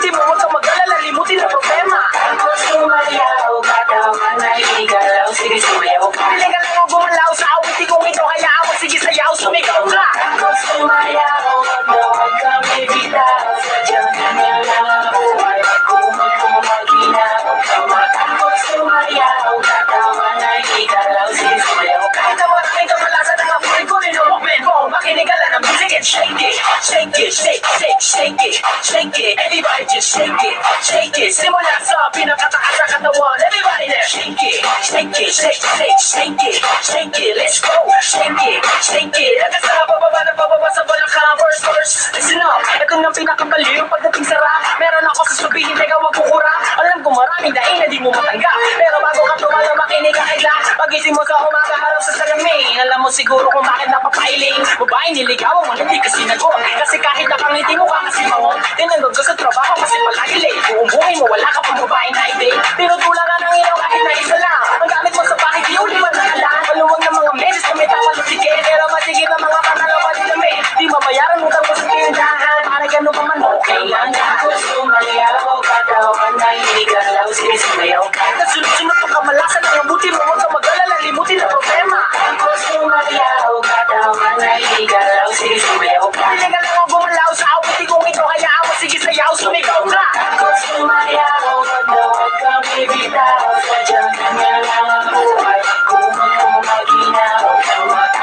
mabuti mo, huwag kang mag-alala, limutin ang problema. Ako sumayaw, katawan ay igalaw, sige sumayaw ka. Pili ka lang ang gumalaw sa awiti kong ito, hayaan mo, sige sayaw, sumigaw ka. Ako sumayaw, huwag kang bibitaw, sadyang kanya lang ang buhay. Kung magkumaginaw ka, ako sumayaw, katawan ay igalaw, sige sumayaw ka. Kahit na maraming kamalasan ng apoy ko, ninulokmen mo, makinig ka lang ng music and shake it. Shake it, shake, shake, shake it, shake it. Everybody just shake it, shake it. Simula sa pinakataas sa katawan, everybody there. Shake it, shake it, shake, shake, shake it, shake it. Let's go, shake it, shake it. Hanggang sa bababa na bababa sa balakang verse. Listen up, ito ng pinakabaliw pagdating sa rap. Meron ako sasabihin, teka wag kukura. Alam ko maraming daing na di mo matanggap, pero bago ka tumalo, makinig ka kailan. Pagising mo sa umaga, harap sa salamin. Alam mo siguro kung bakit napapailing. Babae niligawan mo, hindi kasi nagot. Kasi kahit nakangiti mo ka kasi mangon, tinanggol ka sa trabaho kasi palagi late. Buong buhay mo, wala ka pang babae na i-date. Pero tulang ka ng ilaw kahit na isa lang. Ang gamit mo sa bahay, di uli man nakalaan. Maluwag ng mga meses na may tawag na sige. Pero masigit na mga panalawa din na may di mabayaran mo tapos sa tindahan. Para gano'n pa man, okay lang. Ako sumayaw, katawan ay igalaw, sige sumayaw ka. Sunod-sunod pa kamalasan ang mabuti mo, huwag kang mag-alala, limutin ang problema. Ako sumayaw, katawan ay igalaw, sige sumayaw ka. Pili ka lang ang gumalaw sa awiti kong ito, hayaan mo, sige sayaw, sumigaw ka. Ako sumayaw, huwag kang bibitaw, sadyang kanya lang ang buhay. Kung magkumaginaw ka,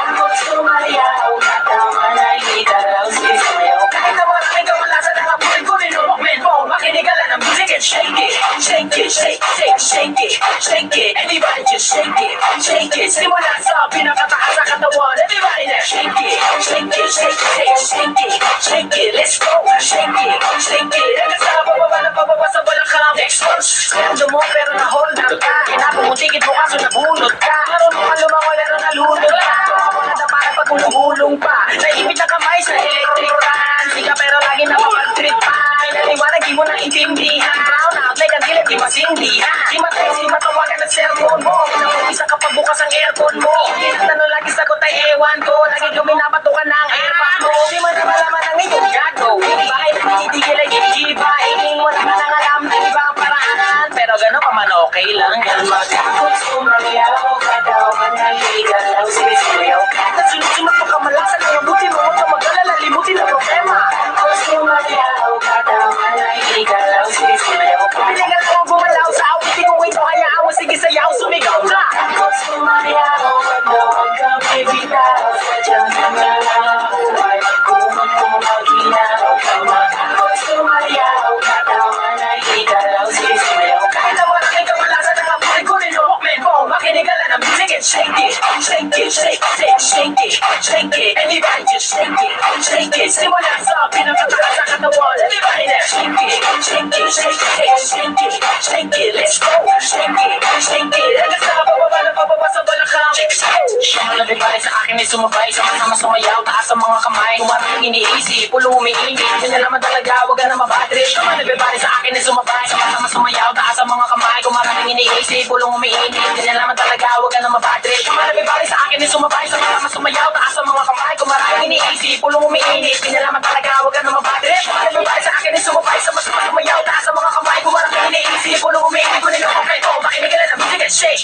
ako sumayaw, katawan ay igalaw, sige sumayaw ka. Kahit na maraming kamalasan ang apoy ko, ninulokmen mo, makinig ka lang ng music and shake it, shake it, shake, shake, shake it, shake it. Everybody just shake it, shake it. Simula sa pinakataas sa katawan, everybody there. Shake it, shake it, shake, shake, shake it, shake it. Let's go, shake it, shake it. Hanggang sa bababa na bababa sa balakang next verse. Sweldo mo pero na-hold up ka. Kinapumuntikit mo kaso nabunot ka. Marunong ka lumangoy pero nalunod ka. Wala na para pag hulong pa. Naipit na kamay sa electric fan. Di ka pero lagi napapag-trip pa. Naliwanag di mo na intindihan. Brown out like ang dilit di masindihan. Di matay, di matawagan ang cellphone mo. Isa ka pagbukas ang aircon mo. Tanong lagi sagot ay ewan ko. Lagi guminapatukan ng airpack mo. Di mo na malaman ang iyong gagawin. Bakit nanitigil ay gigiba? Hindi mo naman ang alam ng ibang paraan. Pero gano'n pa man okay lang. Ako sumayaw, katawan ay igalaw, sige sumayaw ka. Sunod-sunod pa kamalasan ang mabuti mo. Huwag kang mag-alala, limutin ang problema. Ako sumayaw, katawan ay igalaw, sige sumayaw ka. Pili ka lang ang gumalaw sa awiti kong ito, hayaan mo, sige sayaw, sumigaw ka. Ako sumayaw, huwag kang bibitaw, sadyang kanya lang ang buhay. Kung magkumaginaw ka, ako sumayaw, katawan ay igalaw, sige sumayaw ka. Kahit na maraming kamalasan ang apoy ko, ninulokmen mo, makinig ka lang ng music and shake it, shake it, shake, shake, shake it, shake it. Everybody just shake it, shake it. Simula sa pinakataas sa katawan, everybody there. Shake it, shake it, shake, shake, shake it, shake it. Let's go, shake it, shake it. Hanggang sa bababa na bababa sa balakang. Siyempre nabibalik sa akin ay sumabay, sama-sama sumayaw, taas ang mga kamay. Kung maraming iniisip, pulong umiinit, yun na naman talaga, wag ka na mabatrip. Naman nabibalik sa akin ay sumabay, sama-sama sumayaw, taas ang mga kamay. Kung maraming iniisip, pulong umiinit, yun na naman talaga, wag ka na mabatrip. Naman nabibalik sa akin ay sumabay, sama-sama sumayaw, taas ang mga kamay. Kung maraming iniisip, pulong umiinit, yun na naman talaga, wag ka na mabatrip. Naman nabibalik sa akin ay sumabay, sama-sama sumayaw, taas ang mga kamay. Kung maraming iniisip, pulong umiinit, kung nilokong kayo, makinig ka lang ng music and shake.